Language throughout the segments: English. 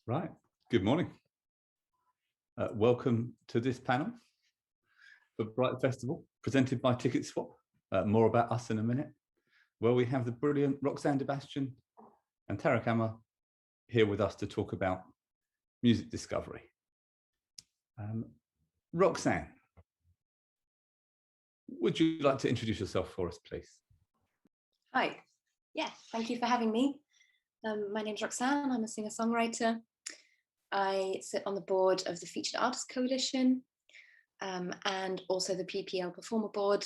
Right. Good morning. Welcome to this panel for Bright Festival, presented by TicketSwap. More about us in a minute. Where we have the brilliant Roxanne, Bastion and Tarek here with us to talk about music discovery. Roxanne, would you like to introduce yourself for us, please? Hi. Yeah, thank you for having me. My name's Roxanne. I'm a singer-songwriter. I sit on the board of the Featured Artists Coalition and also the PPL Performer Board.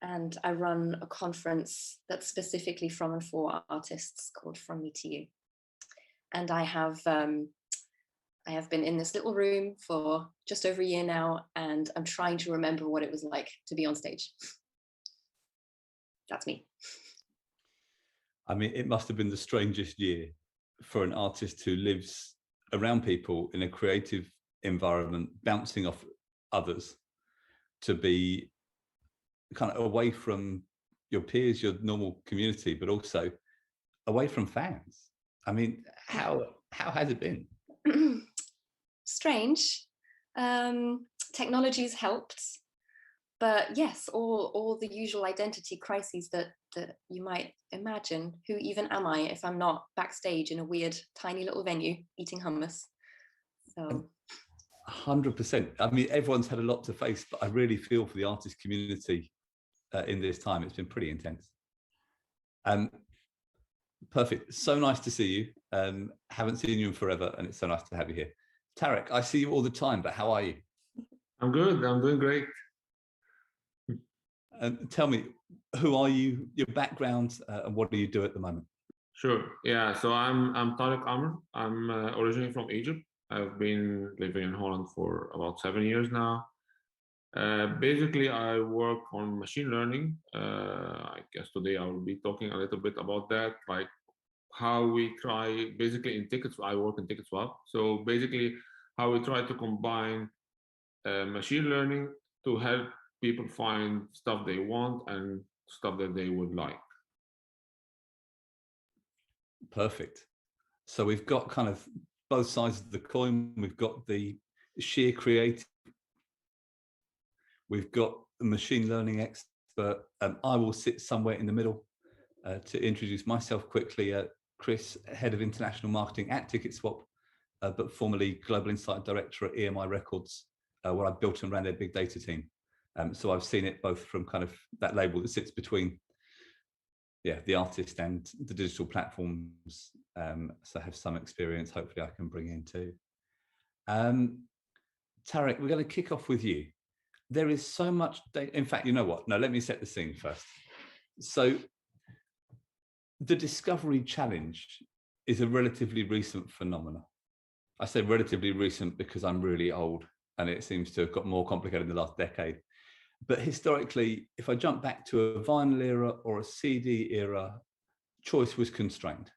And I run a conference that's specifically from and for artists called From Me to You. And I have been in this little room for just over a year now, and I'm trying to remember what it was like to be on stage. That's me. I mean, it must have been the strangest year for an artist who lives around people in a creative environment, bouncing off others, to be kind of away from your peers, your normal community, but also away from fans. I mean, how has it been? Strange. Technology's helped, but yes, all the usual identity crises that you might imagine. Who even am I if I'm not backstage in a weird tiny little venue eating hummus? So 100%. I mean, everyone's had a lot to face, but I really feel for the artist community in this time. It's been pretty intense. Perfect. So nice to see you. Haven't seen you in forever, and it's so nice to have you here. Tarek, I see you all the time, but how are you? I'm good. I'm doing great. And tell me, who are you, your background, and what do you do at the moment? Sure. Yeah. So I'm Tarek. I'm originally from Egypt. I've been living in Holland for about 7 years now. Basically, I work on machine learning. I guess today I will be talking a little bit about that, like how we try, basically in TicketSwap, I work in TicketSwap. So basically how we try to combine machine learning to help people find stuff they want and stuff that they would like. Perfect. So we've got kind of both sides of the coin. We've got the sheer creative. We've got the machine learning expert. I will sit somewhere in the middle to introduce myself quickly. Chris, Head of International Marketing at TicketSwap, but formerly Global Insight Director at EMI Records, where I built and ran their big data team. So I've seen it both from kind of that label that sits between the artist and the digital platforms. So I have some experience, hopefully I can bring in too. Tarek, we're going to kick off with you. There is so much data. In fact, you know what? No, let me set the scene first. So the Discovery Challenge is a relatively recent phenomenon. I say relatively recent because I'm really old and it seems to have got more complicated in the last decade. But historically, if I jump back to a vinyl era or a CD era, choice was constrained.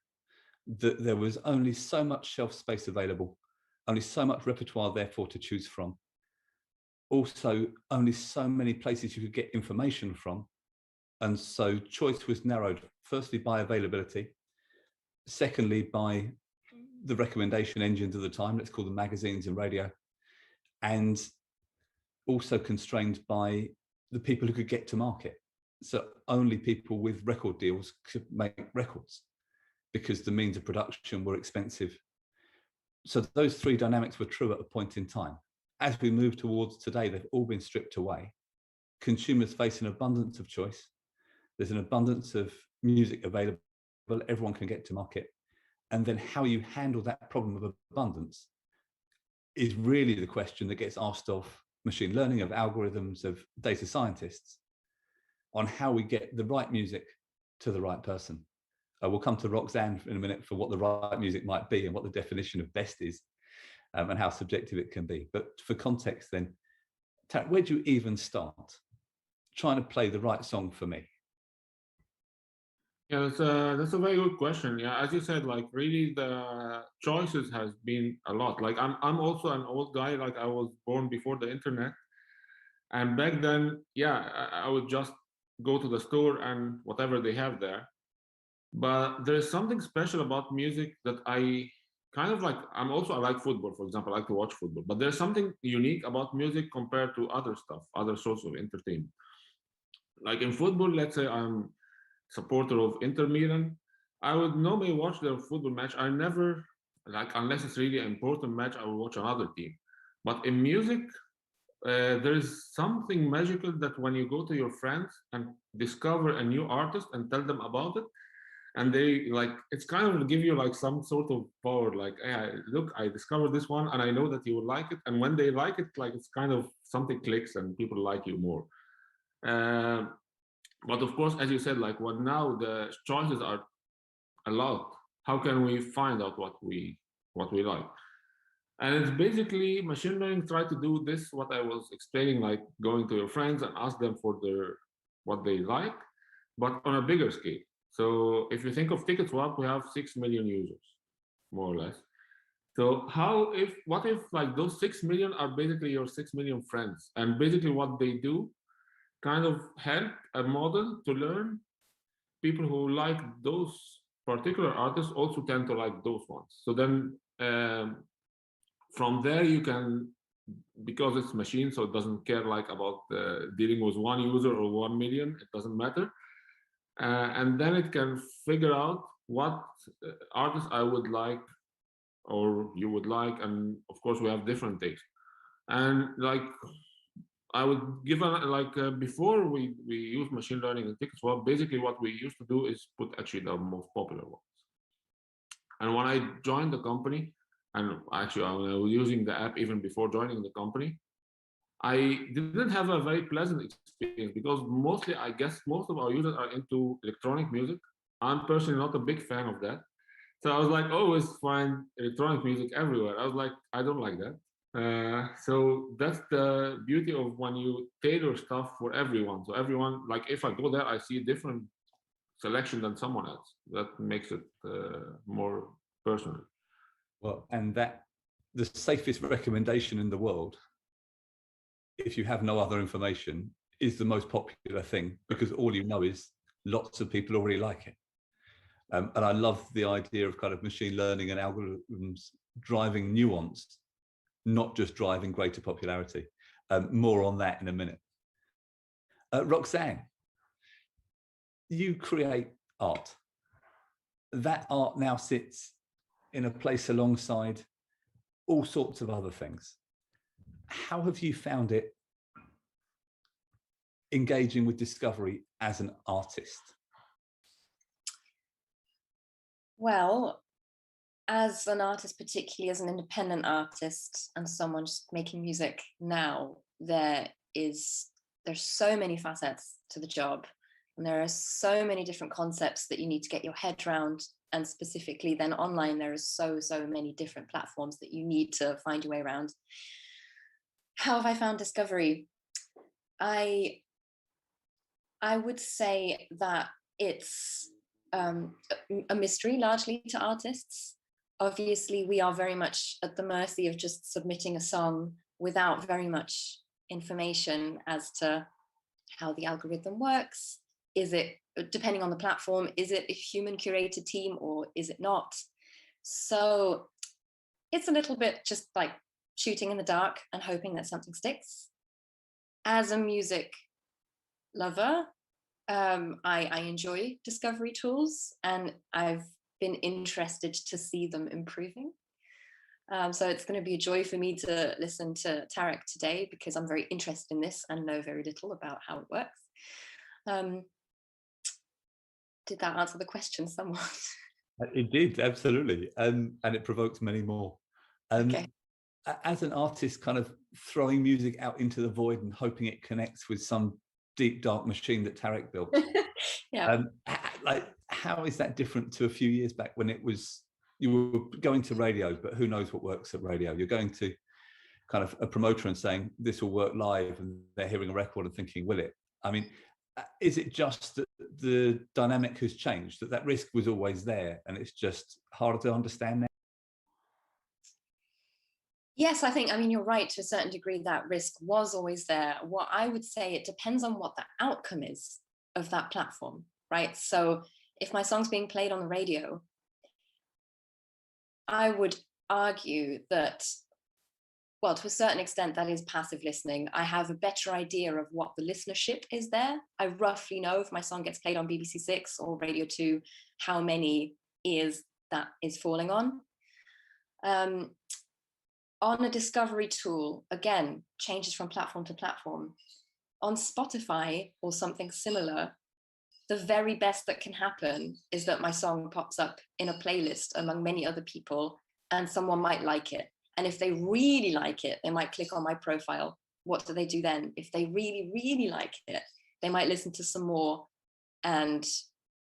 There was only so much shelf space available, only so much repertoire therefore to choose from. Also, only so many places you could get information from. And so choice was narrowed, firstly by availability, secondly by the recommendation engines of the time, let's call them magazines and radio, and also constrained by the people who could get to market. So only people with record deals could make records because the means of production were expensive. So those three dynamics were true at a point in time. As we move towards today, they've all been stripped away. Consumers face an abundance of choice. There's an abundance of music available. Everyone can get to market. And then how you handle that problem of abundance is really the question that gets asked of machine learning, of algorithms, of data scientists, on how we get the right music to the right person. We'll come to Roxanne in a minute for what the right music might be and what the definition of best is, and how subjective it can be. But for context then, where do you even start trying to play the right song for me? Yeah, that's a very good question. Yeah, as you said, like really the choices has been a lot. Like I'm also an old guy. Like I was born before the internet, and back then, yeah, I would just go to the store and whatever they have there. But there's something special about music that I kind of like, I like football, for example. I like to watch football, but there's something unique about music compared to other stuff, other sorts of entertainment. Like in football, let's say I'm supporter of Inter Milan, I would normally watch their football match. I never, like, unless it's really an important match, I will watch another team. But in music, there is something magical that when you go to your friends and discover a new artist and tell them about it, and they like, it's kind of give you like some sort of power, like, hey, look, I discovered this one and I know that you will like it. And when they like it, like, it's kind of something clicks and people like you more. But of course, as you said, like, what now the choices are a lot. How can we find out what we like? And it's basically machine learning try to do this, what I was explaining, like going to your friends and ask them for what they like, but on a bigger scale. So if you think of TicketSwap, we have 6 million users, more or less. So what if like those 6 million are basically your 6 million friends, and basically what they do kind of help a model to learn people who like those particular artists also tend to like those ones. So then from there you can, because it's machine, so it doesn't care like about dealing with one user or 1 million, it doesn't matter. And then it can figure out what artists I would like or you would like, and of course we have different tastes. And like I would give before we use machine learning and TicketSwap, basically what we used to do is put actually the most popular ones. And when I joined the company, and actually I was using the app even before joining the company, I didn't have a very pleasant experience because mostly, I guess, most of our users are into electronic music. I'm personally not a big fan of that. So I was like, always find electronic music everywhere. I was like, I don't like that. So that's the beauty of when you tailor stuff for everyone. So everyone, like if I go there, I see a different selection than someone else. That makes it more personal. Well, and that the safest recommendation in the world, if you have no other information, is the most popular thing, because all you know is lots of people already like it. And I love the idea of kind of machine learning and algorithms driving nuance, not just driving greater popularity. More on that in a minute. Roxanne, you create art. That art now sits in a place alongside all sorts of other things. How have you found it engaging with discovery as an artist? Well, as an artist, particularly as an independent artist and someone just making music now, there's so many facets to the job, and there are so many different concepts that you need to get your head around. And specifically then online, there are so many different platforms that you need to find your way around. How have I found discovery? I would say that it's a mystery largely to artists. Obviously, we are very much at the mercy of just submitting a song without very much information as to how the algorithm works. Is it, depending on the platform, is it a human curated team or is it not? So it's a little bit just like shooting in the dark and hoping that something sticks. As a music lover, I enjoy discovery tools, and I've been interested to see them improving. So it's going to be a joy for me to listen to Tarek today, because I'm very interested in this and know very little about how it works. Did that answer the question somewhat? It did, absolutely. And it provokes many more. Okay. As an artist, kind of throwing music out into the void and hoping it connects with some deep, dark machine that Tarek built. Yeah. Like, how is that different to a few years back when it was, you were going to radios, but who knows what works at radio? You're going to kind of a promoter and saying, this will work live, and they're hearing a record and thinking, will it? I mean, is it just that the dynamic has changed, that risk was always there and it's just harder to understand now? Yes, I mean, you're right to a certain degree, that risk was always there. What I would say, it depends on what the outcome is of that platform, right? So if my song's being played on the radio, I would argue that, well, to a certain extent, that is passive listening. I have a better idea of what the listenership is there. I roughly know if my song gets played on BBC 6 or Radio 2, how many ears that is falling on. On a discovery tool, again, changes from platform to platform. On Spotify or something similar, the very best that can happen is that my song pops up in a playlist among many other people and someone might like it. And if they really like it, they might click on my profile. What do they do then? If they really, really like it, they might listen to some more. And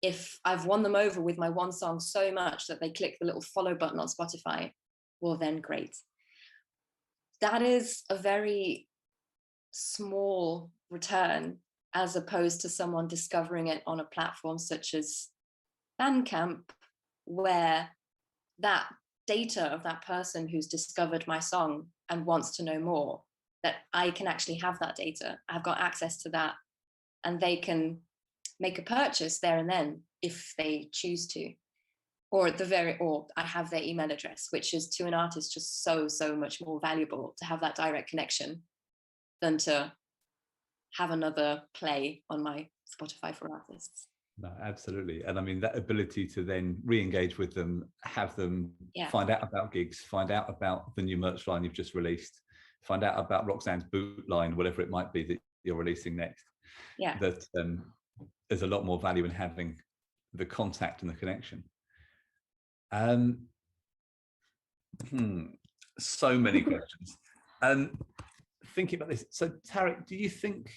if I've won them over with my one song so much that they click the little follow button on Spotify, well, then great. That is a very small return as opposed to someone discovering it on a platform such as Bandcamp, where that data of that person who's discovered my song and wants to know more, that I can actually have that data. I've got access to that, and they can make a purchase there and then if they choose to. Or I have their email address, which is to an artist just so much more valuable to have that direct connection than to have another play on my Spotify for Artists. No, absolutely. And I mean, that ability to then re-engage with them, have them find out about gigs, find out about the new merch line you've just released, find out about Roxanne's boot line, whatever it might be that you're releasing next. Yeah. That there's a lot more value in having the contact and the connection. So many questions. Thinking about this, so Tarek, do you think,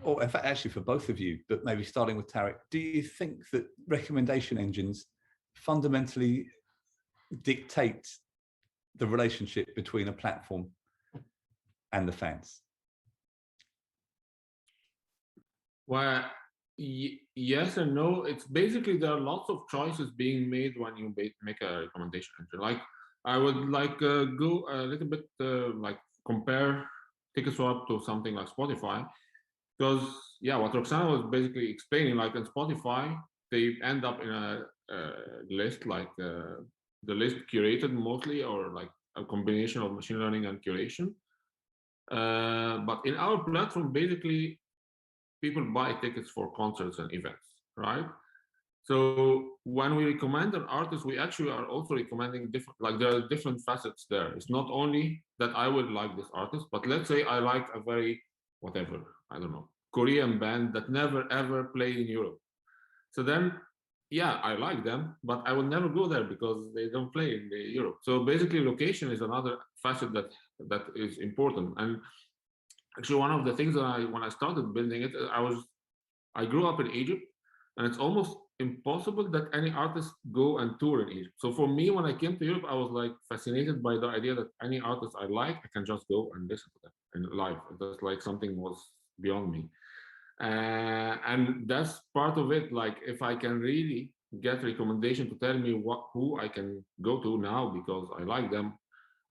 or in fact, actually for both of you, but maybe starting with Tarek, do you think that recommendation engines fundamentally dictate the relationship between a platform and the fans? Well, yes and no. It's basically, there are lots of choices being made when you make a recommendation engine. Like, I would like go a little bit like compare TicketSwap to something like Spotify, because what Roxanne was basically explaining, like in Spotify, they end up in a list, like the list curated mostly, or like a combination of machine learning and curation. But in our platform, basically, people buy tickets for concerts and events, right? So when we recommend an artist, we actually are also recommending different, like there are different facets there. It's not only that I would like this artist, but let's say I like a very, whatever, I don't know, Korean band that never ever played in Europe. So then, I like them, but I will never go there because they don't play in Europe. So basically, location is another facet that is important. And actually, one of the things that when I started building it, I grew up in Egypt, and it's almost impossible that any artist go and tour in Egypt. So for me, when I came to Europe, I was like fascinated by the idea that any artist I like, I can just go and listen to them in live. That's like something was beyond me. And that's part of it. Like, if I can really get recommendation to tell me who I can go to now because I like them,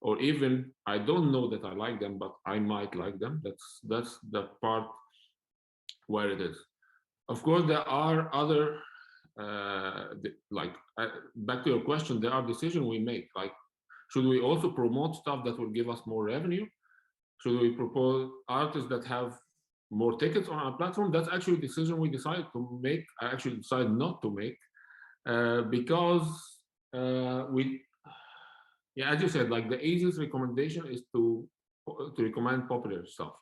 or even I don't know that I like them, but I might like them. That's the part where it is. Of course, there are other, back to your question, there are decisions we make. Like, should we also promote stuff that will give us more revenue? Should we propose artists that have more tickets on our platform? That's actually a decision we decided to make. I actually decided not to make because as you said, like the easiest recommendation is to recommend popular stuff,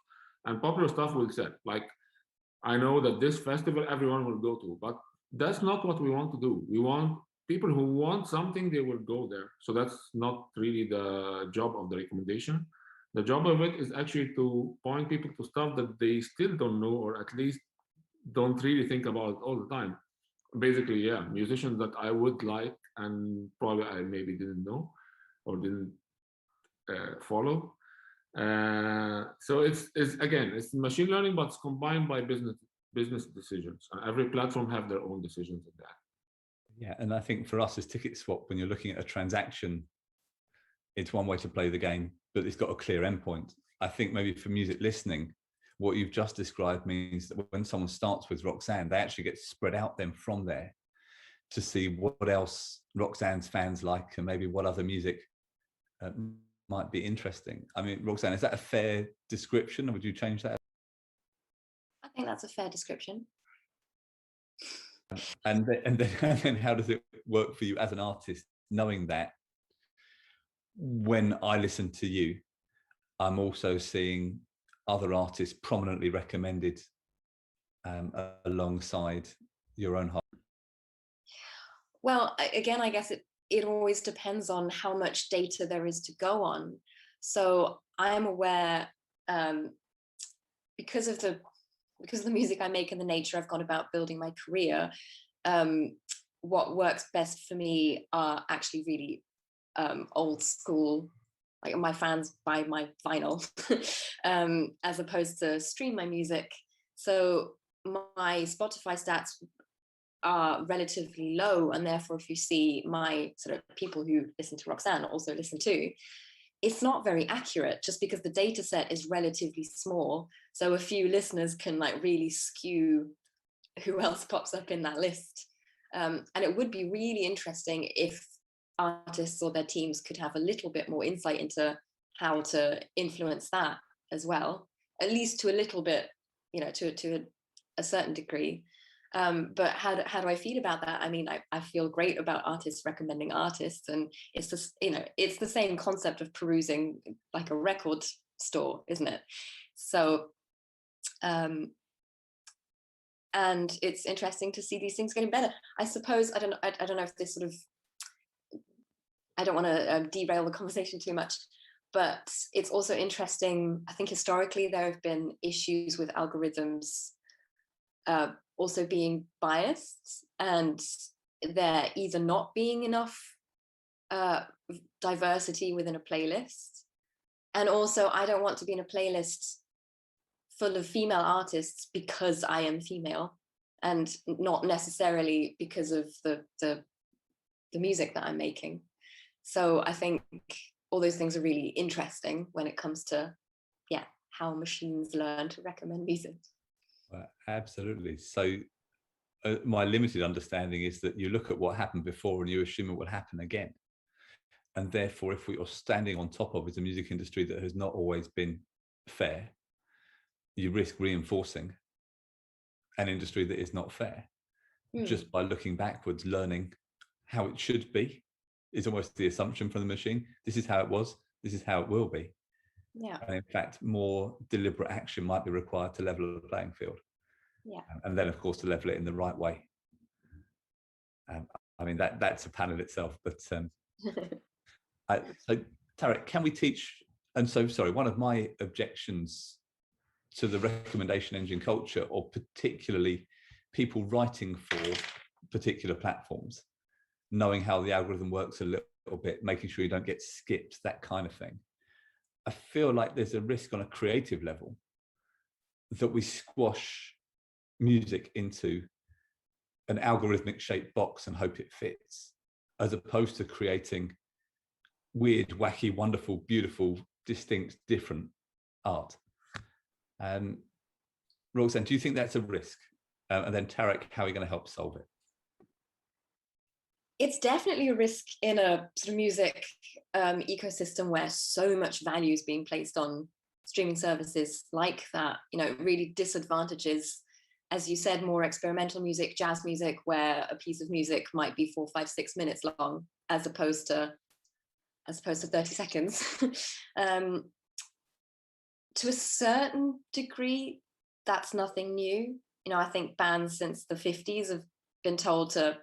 and popular stuff will set. Like, I know that this festival everyone will go to, but that's not what we want to do. We want people who want something, they will go there. So that's not really the job of the recommendation. The job of it is actually to point people to stuff that they still don't know, or at least don't really think about all the time. Basically, musicians that I would like and probably I maybe didn't know or didn't follow. So it's again, it's machine learning, but it's combined by business decisions, and every platform have their own decisions in that. Yeah, and I think for us as TicketSwap, when you're looking at a transaction, it's one way to play the game, but it's got a clear endpoint. I think maybe for music listening, what you've just described means that when someone starts with Roxanne, they actually get spread out then from there. to see what else Roxanne's fans like and maybe what other music might be interesting. I mean, Roxanne, is that a fair description, or would you change that? I think that's a fair description. And then how does it work for you as an artist, knowing that when I listen to you, I'm also seeing other artists prominently recommended alongside your own heart? Well, again, I guess it always depends on how much data there is to go on. So I'm aware, because of the music I make and the nature I've gone about building my career, what works best for me are actually really old school, like my fans buy my vinyl, as opposed to stream my music. So my Spotify stats are relatively low, and therefore if you see my sort of people who listen to Roxanne also listen to, it's not very accurate just because the data set is relatively small. So a few listeners can like really skew who else pops up in that list. And it would be really interesting if artists or their teams could have a little bit more insight into how to influence that as well, at least to a little bit, you know, to a certain degree. But how do I feel about that? I mean, I feel great about artists recommending artists, and it's just, you know, it's the same concept of perusing like a record store, isn't it? So, and it's interesting to see these things getting better. I suppose, I don't know if this sort of, I don't want to derail the conversation too much, but it's also interesting. I think historically there have been issues with algorithms also being biased, and there either not being enough diversity within a playlist. And also, I don't want to be in a playlist full of female artists because I am female, and not necessarily because of the music that I'm making. So I think all those things are really interesting when it comes to, yeah, how machines learn to recommend music. Absolutely. So my limited understanding is that you look at what happened before and you assume it will happen again. And therefore, if what you're standing on top of is a music industry that has not always been fair, you risk reinforcing an industry that is not fair. Just by looking backwards, learning how it should be is almost the assumption from the machine. This is how it was, this is how it will be. Yeah. And in fact, more deliberate action might be required to level the playing field. Yeah. And then, of course, to level it in the right way. I mean, that's a panel itself. But so, Tarek, can we teach? And so, sorry, one of my objections to the recommendation engine culture, or particularly people writing for particular platforms, knowing how the algorithm works a little bit, making sure you don't get skipped, that kind of thing. I feel like there's a risk on a creative level that we squash music into an algorithmic shaped box and hope it fits, as opposed to creating weird, wacky, wonderful, beautiful, distinct, different art. Roxanne, do you think that's a risk? And then Tarek, how are you going to help solve it? It's definitely a risk in a sort of music ecosystem where so much value is being placed on streaming services like that. You know, it really disadvantages, as you said, more experimental music, jazz music, where a piece of music might be 4, 5, 6 minutes long, as opposed to 30 seconds. To a certain degree, that's nothing new. You know, I think bands since the 50s have been told to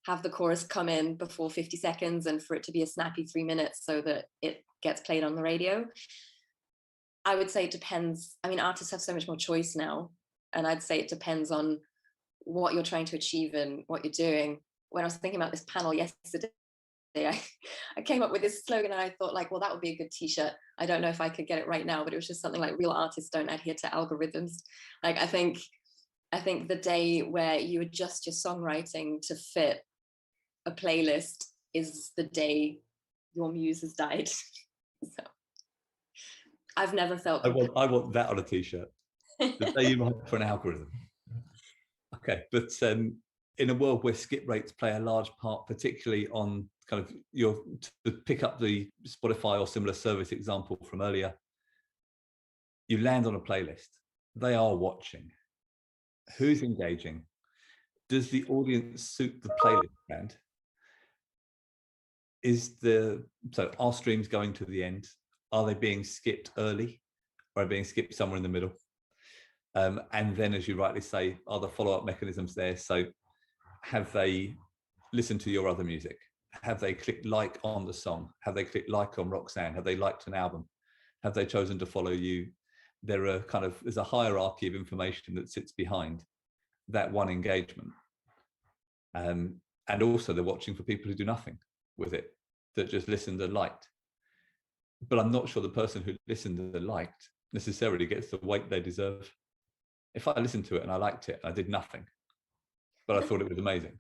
have the chorus come in before 50 seconds and for it to be a snappy 3 minutes so that it gets played on the radio. I would say it depends. I mean, artists have so much more choice now, and I'd say it depends on what you're trying to achieve and what you're doing. When I was thinking about this panel yesterday, I came up with this slogan and I thought, like, well, that would be a good t-shirt. I don't know if I could get it right now, but it was just something like, real artists don't adhere to algorithms. Like, I think the day where you adjust your songwriting to fit a playlist is the day your muse has died. So I've never felt I want that on a t-shirt. The day you write for an algorithm. Okay, but in a world where skip rates play a large part, particularly on kind of to pick up the Spotify or similar service example from earlier, you land on a playlist. They are watching. Who's engaging? Does the audience suit the playlist brand? So are streams going to the end? Are they being skipped early, or are they being skipped somewhere in the middle? And then, as you rightly say, are the follow-up mechanisms there? So have they listened to your other music? Have they clicked like on the song? Have they clicked like on Roxanne? Have they liked an album? Have they chosen to follow you? There's a hierarchy of information that sits behind that one engagement. And also they're watching for people who do nothing with it, that just listened and liked. But I'm not sure the person who listened and liked necessarily gets the weight they deserve. If I listened to it and I liked it and I did nothing, but I thought it was amazing,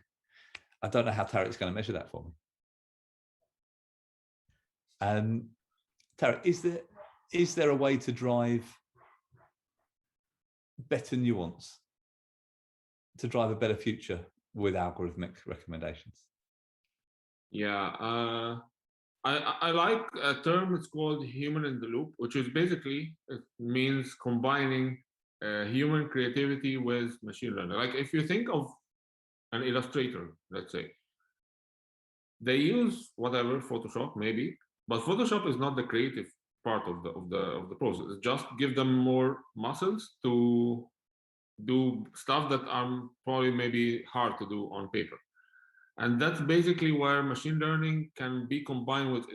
I don't know how Tarek's going to measure that for me. Tarek, is there a way to drive better nuance, to drive a better future with algorithmic recommendations? Yeah, I like a term. It's called human in the loop, which is basically, it means combining human creativity with machine learning. Like if you think of an illustrator, let's say, they use whatever, Photoshop maybe, but Photoshop is not the creative part of the process. It just give them more muscles to do stuff that are probably maybe hard to do on paper. And that's basically where machine learning can be combined with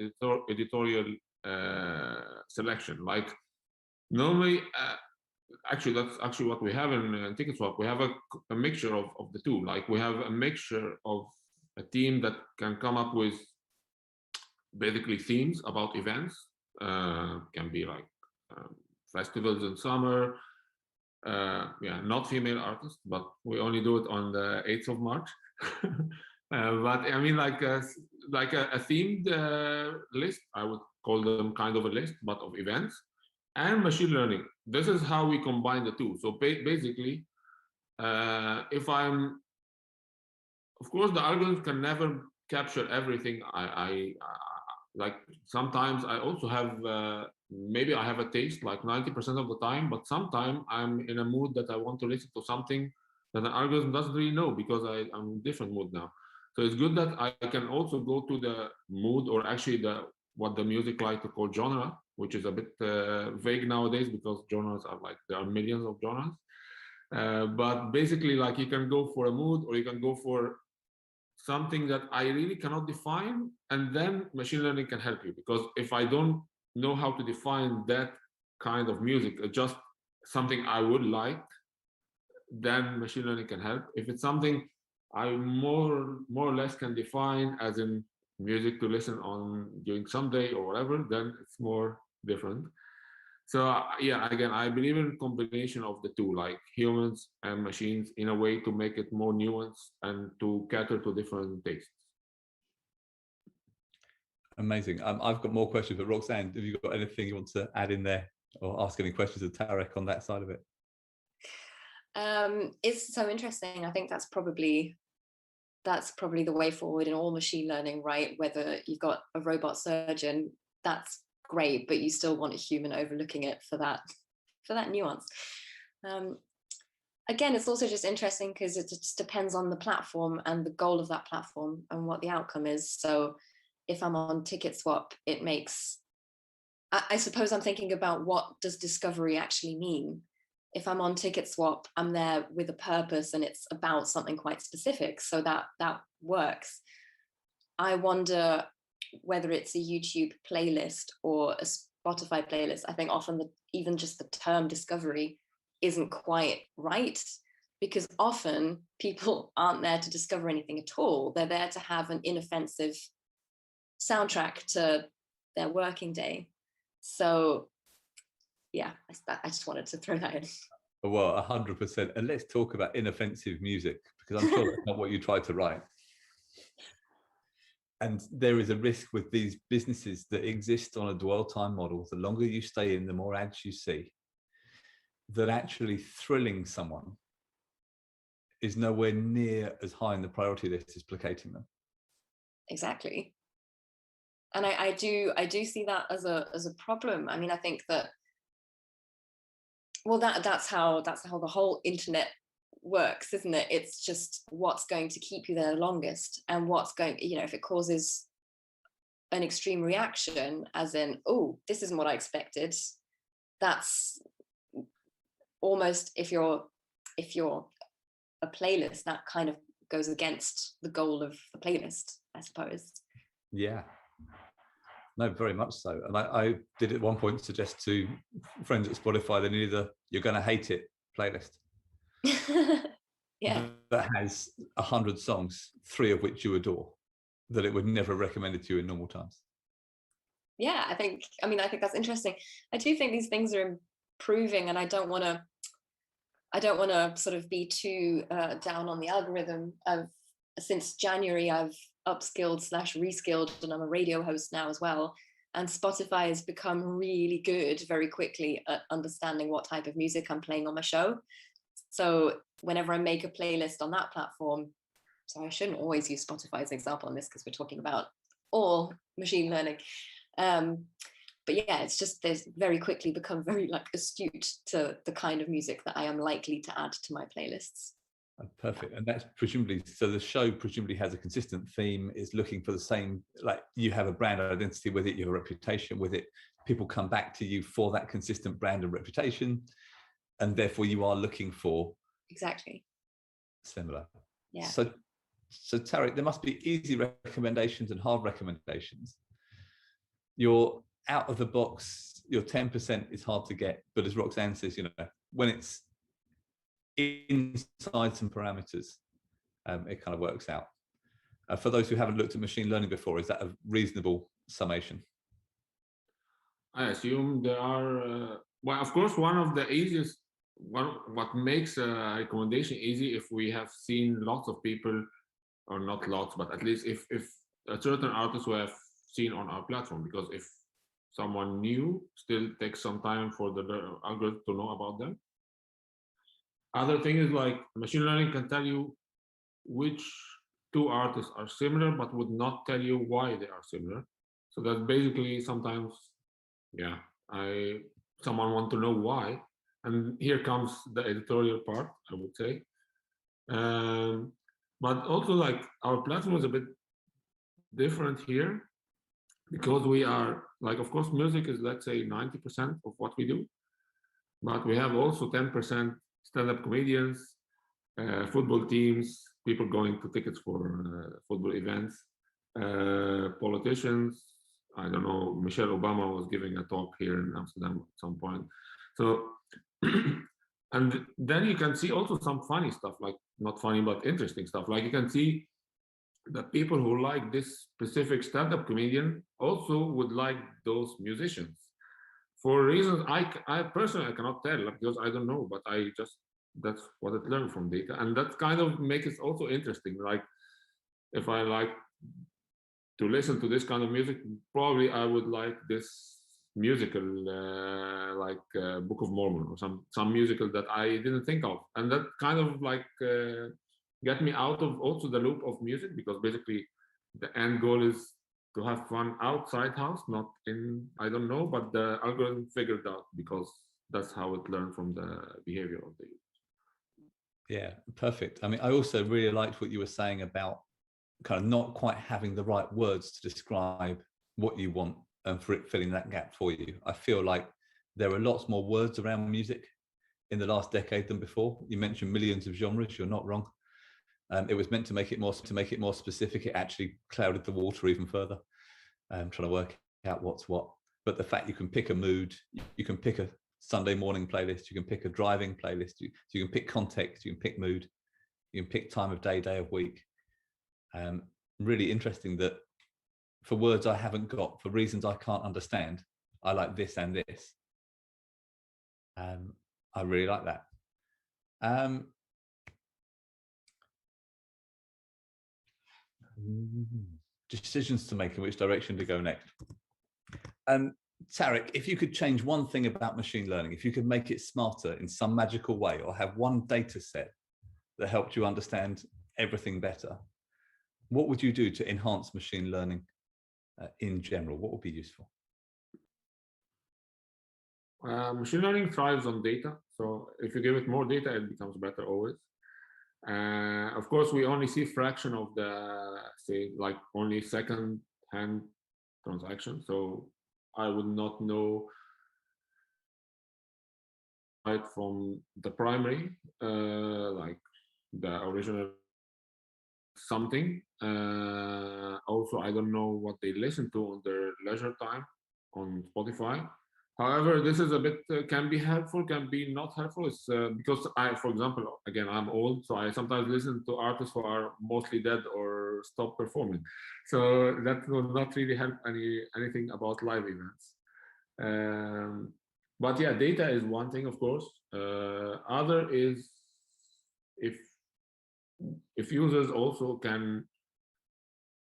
editorial selection. Like normally, actually, that's actually what we have in TicketSwap. We have a mixture of the two. Like we have a mixture of a team that can come up with basically themes about events. Can be like festivals in summer. Not female artists, but we only do it on the 8th of March. But I mean, like a themed list, I would call them kind of a list, but of events and machine learning. This is how we combine the two. So basically, if I'm, of course, the algorithm can never capture everything. I like sometimes I also have maybe I have a taste like 90% of the time, but sometimes I'm in a mood that I want to listen to something that the algorithm doesn't really know because I'm in a different mood now. So it's good that I can also go to the mood, or actually what the music like to call genre, which is a bit vague nowadays because genres are like, there are millions of genres. But basically, like you can go for a mood, or you can go for something that I really cannot define, and then machine learning can help you. Because if I don't know how to define that kind of music, just something I would like, then machine learning can help. If it's something I more or less can define, as in music to listen on during Sunday or whatever, then it's more different. So yeah, again, I believe in a combination of the two, like humans and machines, in a way to make it more nuanced and to cater to different tastes. Amazing. I've got more questions, but Roxanne, have you got anything you want to add in there, or ask any questions of Tarek on that side of it? It's so interesting. I think that's probably the way forward in all machine learning, right? Whether you've got a robot surgeon, that's great, but you still want a human overlooking it for that nuance. Again, it's also just interesting because it just depends on the platform and the goal of that platform and what the outcome is. So if I'm on TicketSwap, it makes, I suppose I'm thinking about, what does discovery actually mean? If I'm on TicketSwap, I'm there with a purpose and it's about something quite specific, so that works. I wonder whether it's a YouTube playlist or a Spotify playlist. I think often even just the term discovery isn't quite right, because often people aren't there to discover anything at all. They're there to have an inoffensive soundtrack to their working day. So yeah, I just wanted to throw that in. Well, 100%. And let's talk about inoffensive music, because I'm sure that's not what you tried to write. And there is a risk with these businesses that exist on a dwell time model. The longer you stay in, the more ads you see, that actually thrilling someone is nowhere near as high in the priority list as placating them. Exactly. And I do see that as a problem. I mean, I think that, well, that's how the whole internet works, isn't it? It's just what's going to keep you there the longest, and what's going, you know, if it causes an extreme reaction, as in, oh, this isn't what I expected, that's almost, if you're a playlist, that kind of goes against the goal of the playlist, I suppose. Yeah. No, very much so. And I did at one point suggest to friends at Spotify, they needed a "you're going to hate it" playlist. Yeah. That has 100 songs, 3 of which you adore, that it would never recommend it to you in normal times. Yeah, I think that's interesting. I do think these things are improving, and I don't want to sort of be too down on the algorithm. Since January, I've upskilled / reskilled, and I'm a radio host now as well. And Spotify has become really good very quickly at understanding what type of music I'm playing on my show. So whenever I make a playlist on that platform, so I shouldn't always use Spotify as an example on this because we're talking about all machine learning. But yeah, it's just, there's very quickly become very astute to the kind of music that I am likely to add to my playlists. Perfect. And that's presumably, so the show presumably has a consistent theme, is looking for the same, like you have a brand identity with it, you have a reputation with it, people come back to you for that consistent brand and reputation, and therefore you are looking for exactly similar. Yeah. So Tarek, there must be easy recommendations and hard recommendations. Your out of the box, your 10% is hard to get, but as Roxanne says, you know, when it's inside some parameters, it kind of works out. For those who haven't looked at machine learning before, is that a reasonable summation? I assume there are, well, of course, one of the easiest, what makes a recommendation easy, if we have seen lots of people, or not lots, but at least if a certain artist we have seen on our platform, because if someone new, still takes some time for the algorithm to know about them. Other thing is, like, machine learning can tell you which 2 artists are similar, but would not tell you why they are similar. So that's basically sometimes, yeah, someone want to know why, and here comes the editorial part, I would say. But also, like, our platform is a bit different here, because we are, like, of course, music is, let's say, 90% of what we do, but we have also 10% stand-up comedians, football teams, people going to tickets for football events, politicians. I don't know, Michelle Obama was giving a talk here in Amsterdam at some point. So, and then you can see also some funny stuff, like, not funny, but interesting stuff. Like, you can see that people who like this specific stand-up comedian also would like those musicians. For reasons I personally, I cannot tell, because I don't know, but that's what I learned from data. And that kind of makes it also interesting. Like, if I like to listen to this kind of music, probably I would like this musical, Book of Mormon, or some musical that I didn't think of. And that kind of get me out of also the loop of music, because basically the end goal is to have fun outside house, not in, I don't know, but the algorithm figured out, because that's how it learned from the behavior of the user. Yeah, perfect. I mean, I also really liked what you were saying about kind of not quite having the right words to describe what you want, and for it filling that gap for you. I feel like there are lots more words around music in the last decade than before. You mentioned millions of genres, you're not wrong. It was meant to make it more specific. It actually clouded the water even further, trying to work out what's what. But the fact you can pick a mood, you can pick a Sunday morning playlist, you can pick a driving playlist, you can pick context, you can pick mood, you can pick time of day, day of week. Really interesting that for words I haven't got, for reasons I can't understand, I like this and this. I really like that. Decisions to make, in which direction to go next. Tarek, if you could change one thing about machine learning, if you could make it smarter in some magical way, or have one data set that helped you understand everything better, what would you do to enhance machine learning in general? What would be useful? Machine learning thrives on data. So if you give it more data, it becomes better always. Of course, we only see fraction of the, say, like only second-hand transaction. So I would not know right from the primary, like the original something. Also, I don't know what they listen to on their leisure time on Spotify. However, this is a bit can be helpful, can be not helpful. It's because I, for example, again, I'm old, so I sometimes listen to artists who are mostly dead or stopped performing. So that will not really help anything about live events. But yeah, data is one thing, of course. Other is if users also can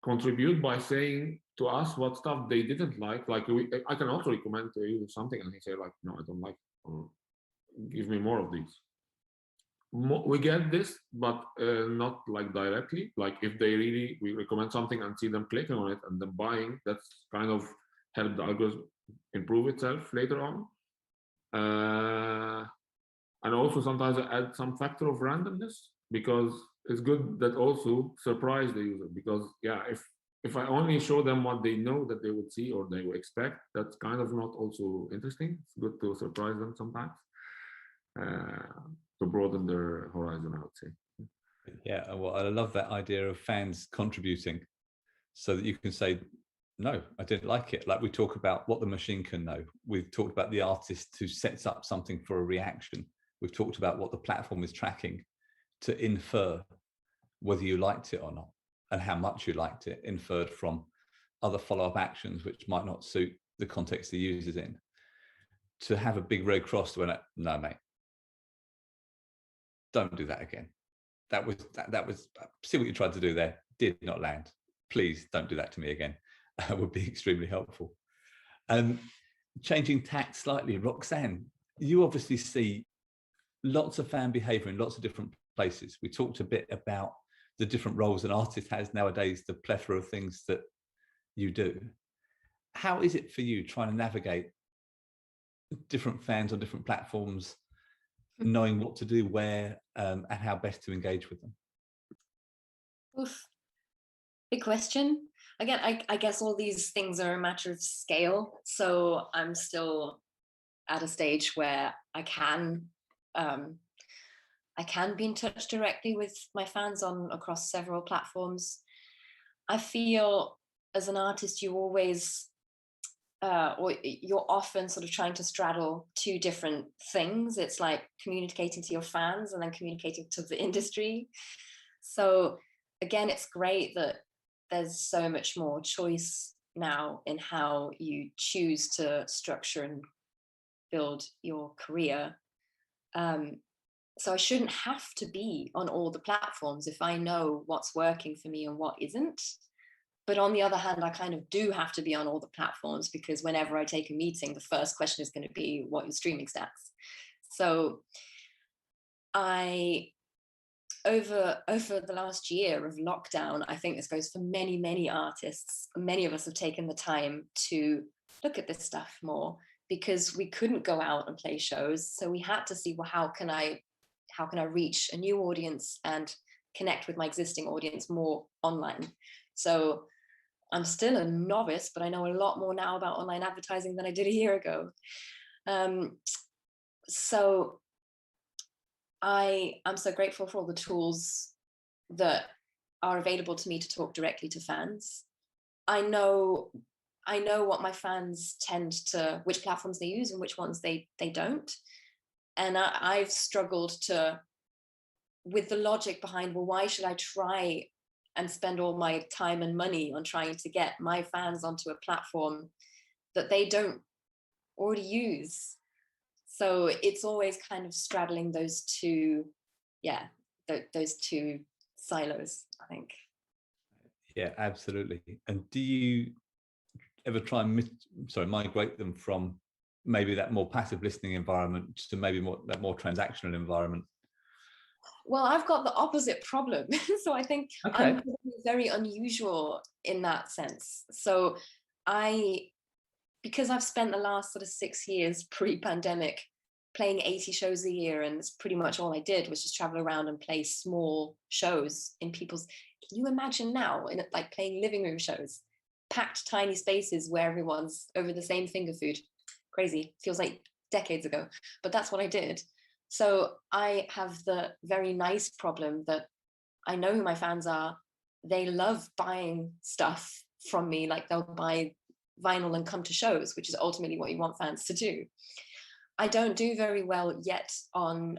contribute by saying to us what stuff they didn't like I can also recommend to you something and he say like, no, I don't like it, or give me more of these. We get this, but not like directly. Like if they really, we recommend something and see them clicking on it and then buying, that's kind of help the algorithm improve itself later on. And also sometimes I add some factor of randomness, because it's good that also surprise the user, because yeah, if I only show them what they know that they would see or they would expect, that's kind of not also interesting. It's good to surprise them sometimes, to broaden their horizon, I would say. Yeah, well, I love that idea of fans contributing, so that you can say, no, I didn't like it. Like we talk about what the machine can know. We've talked about the artist who sets up something for a reaction. We've talked about what the platform is tracking to infer whether you liked it or not, and how much you liked it, inferred from other follow-up actions which might not suit the context the user's in. To have a big red cross when no, mate, don't do that again. That was see what you tried to do there, did not land. Please don't do that to me again. Would be extremely helpful. Changing tack slightly, Roxanne, you obviously see lots of fan behavior in lots of different places. We talked a bit about the different roles an artist has nowadays, the plethora of things that you do. How is it for you trying to navigate different fans on different platforms, knowing what to do where, and how best to engage with them? Oof. Big question. Again, I guess all these things are a matter of scale. So I'm still at a stage where I can be in touch directly with my fans across several platforms. I feel as an artist, you always, or you're often sort of trying to straddle two different things. It's like communicating to your fans and then communicating to the industry. So again, it's great that there's so much more choice now in how you choose to structure and build your career. So I shouldn't have to be on all the platforms if I know what's working for me and what isn't. But on the other hand, I kind of do have to be on all the platforms, because whenever I take a meeting, the first question is going to be, what are your streaming stats? So over the last year of lockdown, I think this goes for many, many artists. Many of us have taken the time to look at this stuff more, because we couldn't go out and play shows. So we had to see, well, how can I reach a new audience and connect with my existing audience more online? So I'm still a novice, but I know a lot more now about online advertising than I did a year ago. So I'm so grateful for all the tools that are available to me to talk directly to fans. I know what my fans tend to, which platforms they use and which ones they don't. And I've struggled with the logic behind, well, why should I try and spend all my time and money on trying to get my fans onto a platform that they don't already use? So it's always kind of straddling those two, those two silos, I think. Yeah, absolutely. And do you ever try and migrate them from maybe that more passive listening environment to maybe that more transactional environment, Well, I've got the opposite problem. So I think Okay. I'm very unusual in that sense. So because I've spent the last sort of 6 years pre-pandemic playing 80 shows a year, and it's pretty much all I did was just travel around and play small shows in people's, can you imagine now, in like playing living room shows, packed tiny spaces where everyone's over the same finger food? Crazy, feels like decades ago, but that's what I did. So I have the very nice problem that I know who my fans are. They love buying stuff from me, like they'll buy vinyl and come to shows, which is ultimately what you want fans to do. I don't do very well yet on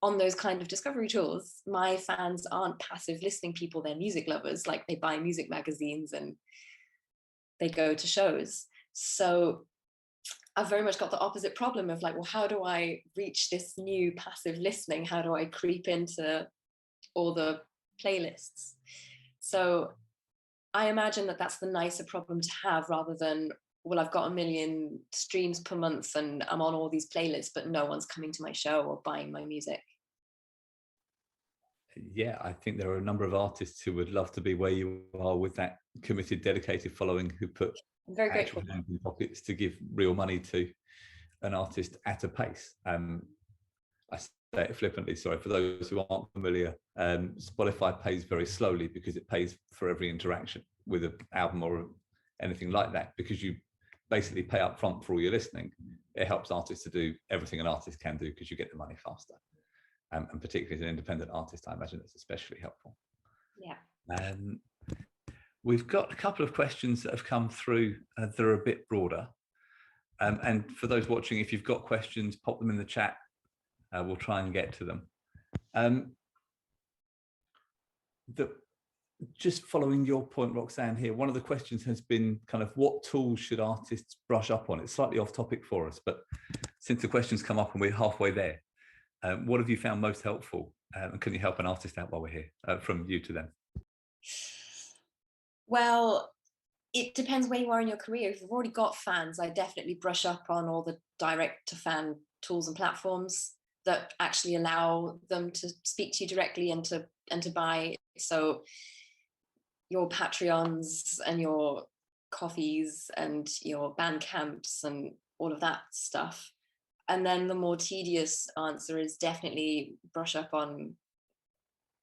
those kind of discovery tools. My fans aren't passive listening people, they're music lovers, like they buy music magazines and they go to shows. So I've very much got the opposite problem of like, well, how do I reach this new passive listening? How do I creep into all the playlists? So I imagine that that's the nicer problem to have, rather than, well, I've got 1 million streams per month and I'm on all these playlists, but no one's coming to my show or buying my music. Yeah, I think there are a number of artists who would love to be where you are with that committed, dedicated following who put I'm very grateful. hands in pockets to give real money to an artist at a pace. I say it flippantly, sorry, for those who aren't familiar, Spotify pays very slowly because it pays for every interaction with an album or anything like that, because you basically pay up front for all your listening. It helps artists to do everything an artist can do because you get the money faster. And particularly as an independent artist, I imagine it's especially helpful. Yeah. We've got a couple of questions that have come through that are a bit broader. And for those watching, if you've got questions, pop them in the chat. We'll try and get to them. Just following your point, Roxanne, here, one of the questions has been kind of what tools should artists brush up on? It's slightly off topic for us, but since the questions come up and we're halfway there, what have you found most helpful? And can you help an artist out while we're here, from you to them? Well, it depends where you are in your career. If you've already got fans, I definitely brush up on all the direct to fan tools and platforms that actually allow them to speak to you directly and to buy. So your Patreons and your coffees and your Bandcamps and all of that stuff. And then the more tedious answer is definitely brush up on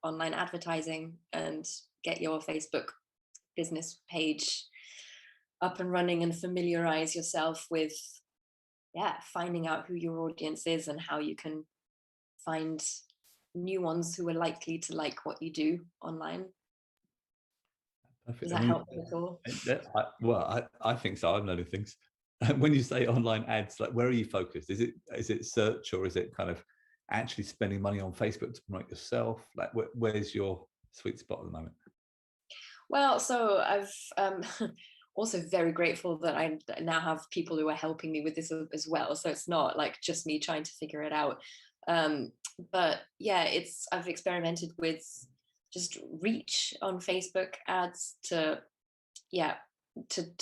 online advertising and get your Facebook business page up and running and familiarize yourself with, finding out who your audience is and how you can find new ones who are likely to like what you do online. Perfect. Does that help at all? Well, I think so. I've noticed things. When you say online ads, like where are you focused? Is it search, or is it kind of actually spending money on Facebook to promote yourself? Like where's your sweet spot at the moment? Well, so I've also very grateful that I now have people who are helping me with this as well. So it's not like just me trying to figure it out. But yeah, I've experimented with just reach on Facebook ads to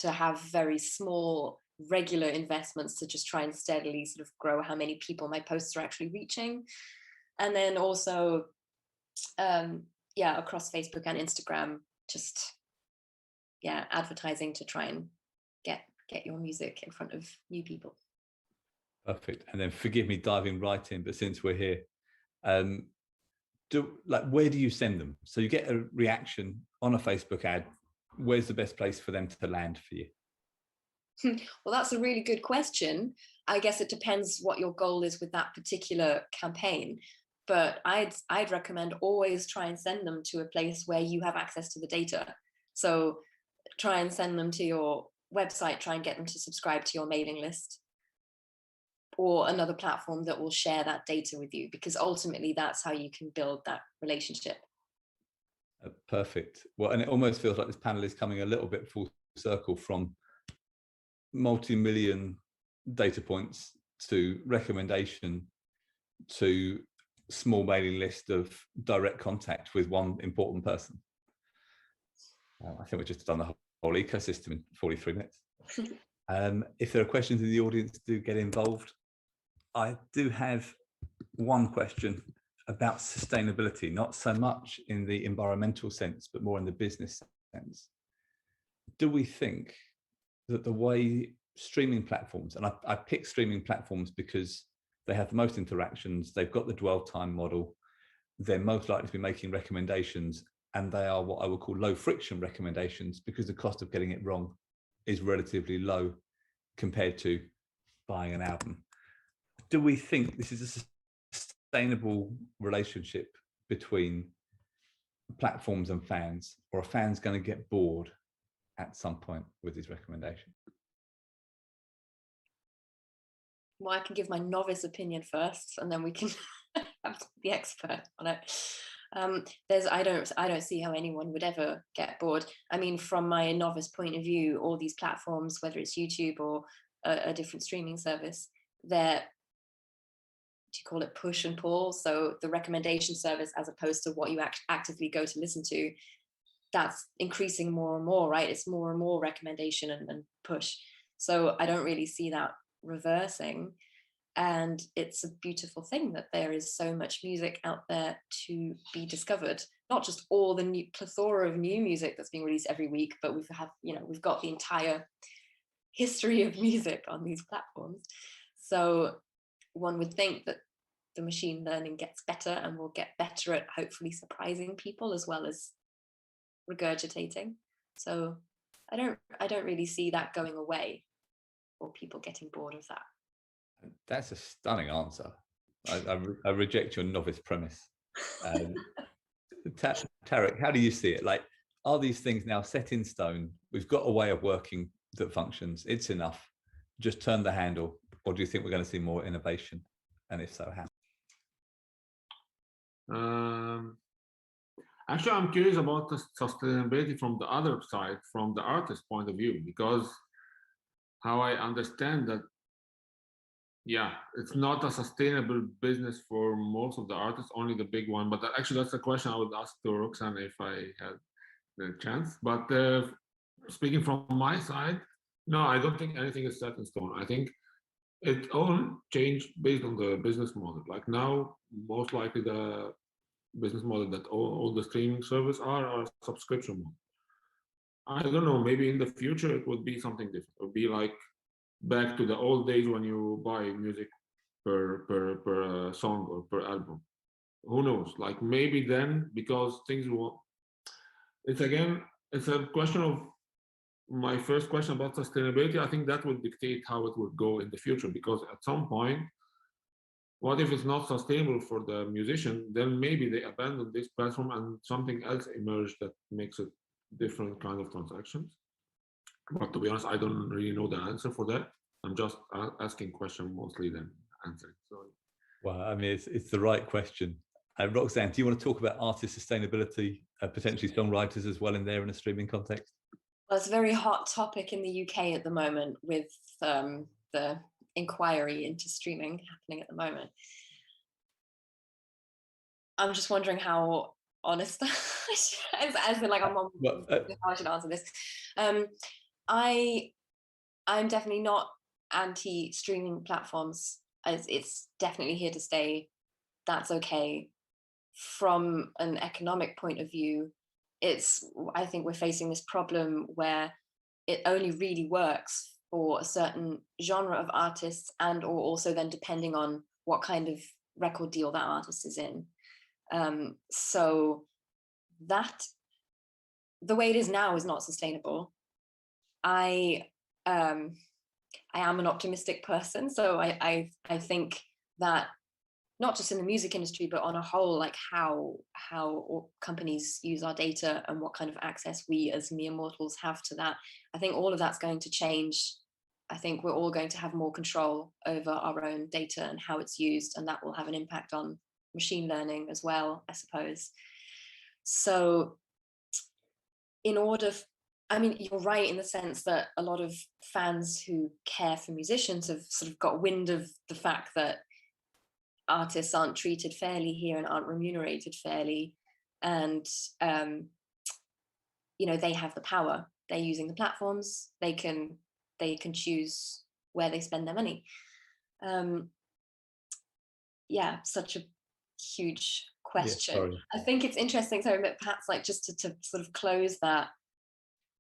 have very small regular investments to just try and steadily sort of grow how many people my posts are actually reaching. And then also across Facebook and Instagram, just advertising to try and get your music in front of new people. Perfect. And then forgive me diving right in, but since we're here, where do you send them? So you get a reaction on a Facebook ad. Where's the best place for them to land for you? Well, that's a really good question. I guess it depends what your goal is with that particular campaign. But I'd recommend always try and send them to a place where you have access to the data. So try and send them to your website, try and get them to subscribe to your mailing list, or another platform that will share that data with you, because ultimately that's how you can build that relationship. Perfect. Well, and it almost feels like this panel is coming a little bit full circle from multi-million data points to recommendation to small mailing list of direct contact with one important person. I think we've just done the whole ecosystem in 43 minutes. If there are questions in the audience, do get involved. I do have one question about sustainability, not so much in the environmental sense, but more in the business sense. Do we think that the way streaming platforms, and I pick streaming platforms because they have the most interactions, they've got the dwell time model, they're most likely to be making recommendations, and they are what I would call low friction recommendations because the cost of getting it wrong is relatively low compared to buying an album. Do we think this is a sustainable relationship between platforms and fans, or are fans going to get bored at some point with these recommendations? Well, I can give my novice opinion first, and then we can have the expert on it. I don't see how anyone would ever get bored. I mean, from my novice point of view, all these platforms, whether it's YouTube or a different streaming service, they're, do you call it push and pull? So the recommendation service, as opposed to what you actively go to listen to, that's increasing more and more, right? It's more and more recommendation and push. So I don't really see that reversing. And it's a beautiful thing that there is so much music out there to be discovered, not just all the new plethora of new music that's being released every week, but we've got the entire history of music on these platforms. So one would think that the machine learning gets better and will get better at hopefully surprising people as well as regurgitating. So I don't really see that going away or people getting bored of that. That's a stunning answer. I reject your novice premise. Tarek, how do you see it? Like, are these things now set in stone? We've got a way of working that functions. It's enough. Just turn the handle. Or do you think we're going to see more innovation? And if so, how? Actually, I'm curious about the sustainability from the other side, from the artist point of view, because how I understand that, yeah, it's not a sustainable business for most of the artists, only the big one. But actually, that's a question I would ask to Roxanne if I had the chance. But speaking from my side, no, I don't think anything is set in stone. I think it all changed based on the business model. Like now, most likely the business model that all the streaming services are a subscription model. I don't know, maybe in the future it would be something different. It would be like back to the old days when you buy music per song or per album. Who knows? Like maybe then, because things will. It's a question of my first question about sustainability. I think that would dictate how it would go in the future, because at some point, what if it's not sustainable for the musician? Then maybe they abandon this platform and something else emerged that makes it different kind of transactions. But to be honest, I don't really know the answer for that. I'm just asking questions mostly than answering. So, well, I mean, it's the right question. Roxanne, do you want to talk about artist sustainability, potentially songwriters as well in there in a streaming context? Well, it's a very hot topic in the UK at the moment with the inquiry into streaming happening at the moment. I'm just wondering how honest as in like I'm on how I should answer this. I'm definitely not anti-streaming platforms. It's definitely here to stay. That's okay. From an economic point of view, I think we're facing this problem where it only really works for a certain genre of artists, and or also then depending on what kind of record deal that artist is in. So that the way it is now is not sustainable. I am an optimistic person, so I think that not just in the music industry, but on a whole, like how companies use our data and what kind of access we as mere mortals have to that. I think all of that's going to change. I think we're all going to have more control over our own data and how it's used, and that will have an impact on machine learning as well, I suppose. So I mean, you're right in the sense that a lot of fans who care for musicians have sort of got wind of the fact that artists aren't treated fairly here and aren't remunerated fairly, and they have the power. They're using the platforms. They can choose where they spend their money. Such a huge question. sorry. I think it's interesting, sorry, but perhaps like just to sort of close that,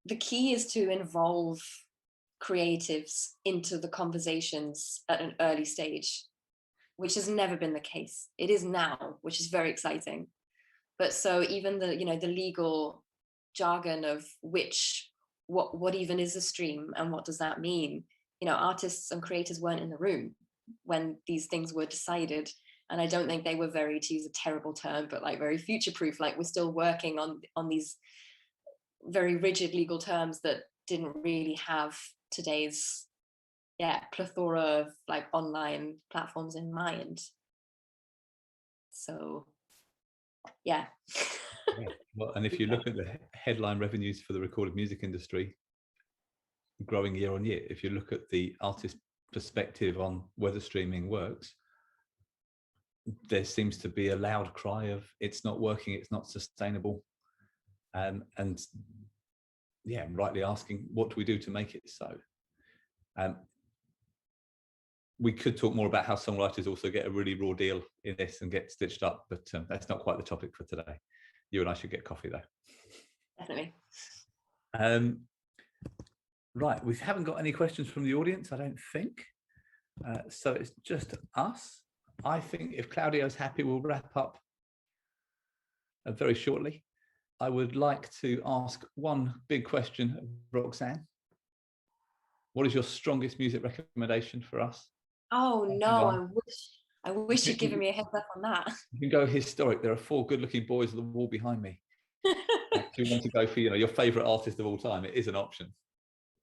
the key is to involve creatives into the conversations at an early stage, which has never been the case. It is now, which is very exciting. But so even the, you know, the legal jargon of what even is a stream and what does that mean? You know, artists and creators weren't in the room when these things were decided. And I don't think they were very, to use a terrible term, but like very future-proof. Like we're still working on these very rigid legal terms that didn't really have today's plethora of like online platforms in mind. So yeah. Well, and if you look at the headline revenues for the recorded music industry, growing year on year, if you look at the artist perspective on whether streaming works, there seems to be a loud cry of it's not working, it's not sustainable, and yeah, rightly asking, what do we do to make it so? We could talk more about how songwriters also get a really raw deal in this and get stitched up, but that's not quite the topic for today. You and I should get coffee though. Definitely. Right, we haven't got any questions from the audience, I don't think. So it's just us. I think if Claudio's happy, we'll wrap up very shortly. I would like to ask one big question of Roxanne. What is your strongest music recommendation for us? Oh no, I wish you'd given me a heads up on that. You can go historic. There are 4 good-looking boys on the wall behind me. If you want to go for, you know, your favorite artist of all time, it is an option.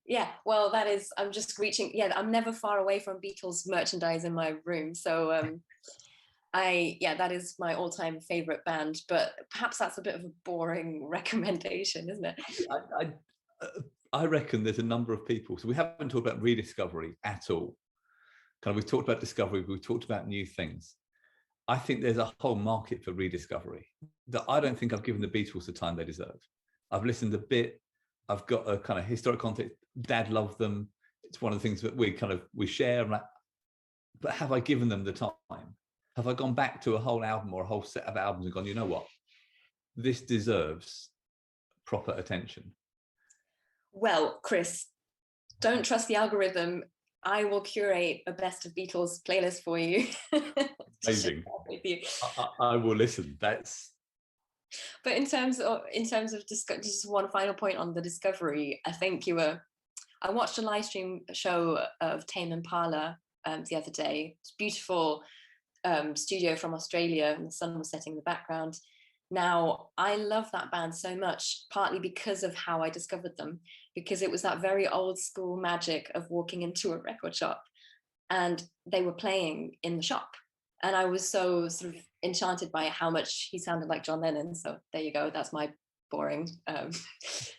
Yeah, well, that is, I'm just reaching, I'm never far away from Beatles merchandise in my room. So that is my all-time favorite band, but perhaps that's a bit of a boring recommendation, isn't it? I reckon there's a number of people, so we haven't talked about rediscovery at all. Kind of, we've talked about discovery, we've talked about new things. I think there's a whole market for rediscovery that I don't think I've given the Beatles the time they deserve. I've listened a bit, I've got a kind of historic context. Dad loved them. It's one of the things that we share. But have I given them the time? Have I gone back to a whole album or a whole set of albums and gone, you know what? This deserves proper attention. Well, Chris, don't trust the algorithm. I will curate a best of Beatles playlist for you. Amazing. I will listen. But in terms of just one final point on the discovery, I think I watched a live stream show of Tame Impala the other day. It's beautiful studio from Australia, and the sun was setting in the background. Now, I love that band so much, partly because of how I discovered them, because it was that very old school magic of walking into a record shop and they were playing in the shop. And I was so sort of enchanted by how much he sounded like John Lennon. So there you go. That's my boring,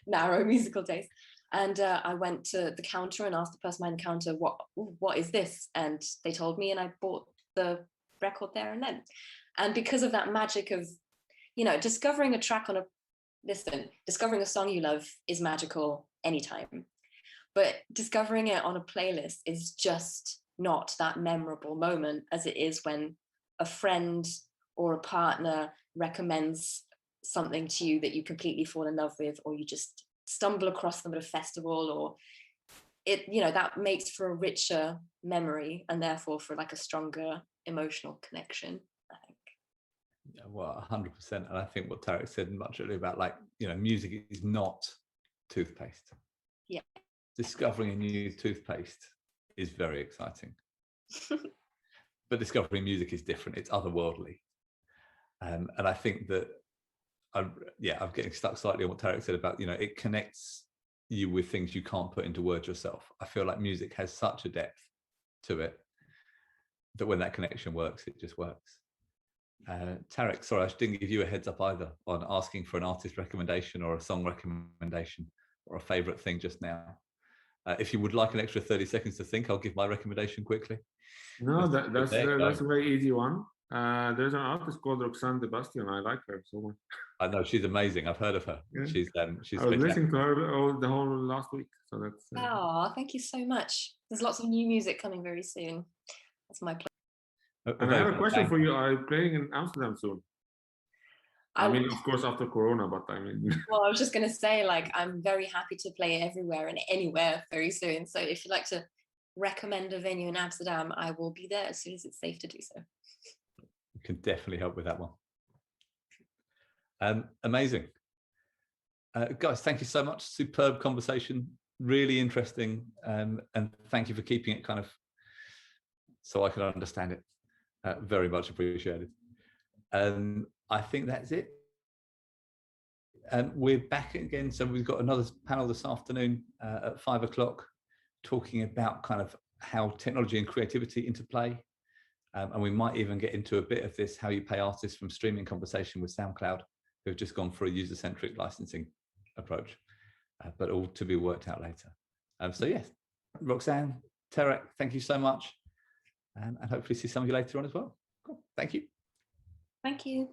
narrow musical taste. And I went to the counter and asked the person behind the counter, what is this? And they told me, and I bought the record there and then. And because of that magic of, you know, discovering a track discovering a song you love is magical anytime. But discovering it on a playlist is just not that memorable moment as it is when a friend or a partner recommends something to you that you completely fall in love with, or you just stumble across them at a festival, or it, you know, that makes for a richer memory and therefore for like a stronger emotional connection, I think. Yeah, well, 100%. And I think what Tarek said much earlier about, like, you know, music is not toothpaste. Yeah. Discovering a new toothpaste is very exciting. But discovering music is different. It's otherworldly. And I think that, I'm getting stuck slightly on what Tarek said about, you know, it connects you with things you can't put into words yourself. I feel like music has such a depth to it that when that connection works, it just works. Tarek, sorry, I didn't give you a heads up either on asking for an artist recommendation or a song recommendation or a favorite thing just now. If you would like an extra 30 seconds to think, I'll give my recommendation quickly. No, that's a very easy one. There's an artist called Roxanne de Bastion. I like her so much. I know, she's amazing. I've heard of her. Yeah. She's I was listening to her the whole last week. So that's. Oh, thank you so much. There's lots of new music coming very soon. That's my pleasure. And I have a question for you. Are you playing in Amsterdam soon? I mean, of course, after Corona, but I mean. Well, I was just going to say, like, I'm very happy to play everywhere and anywhere very soon. So if you'd like to recommend a venue in Amsterdam, I will be there as soon as it's safe to do so. We can definitely help with that one. Amazing. Guys, thank you so much. Superb conversation, really interesting. And thank you for keeping it kind of so I can understand it. Very much appreciated. I think that's it. We're back again. So we've got another panel this afternoon at 5 o'clock talking about kind of how technology and creativity interplay. And we might even get into a bit of this, how you pay artists from streaming conversation with SoundCloud, who've just gone for a user-centric licensing approach, but all to be worked out later. So yes, Roxanne, Tarek, thank you so much. And hopefully see some of you later on as well. Cool. Thank you. Thank you.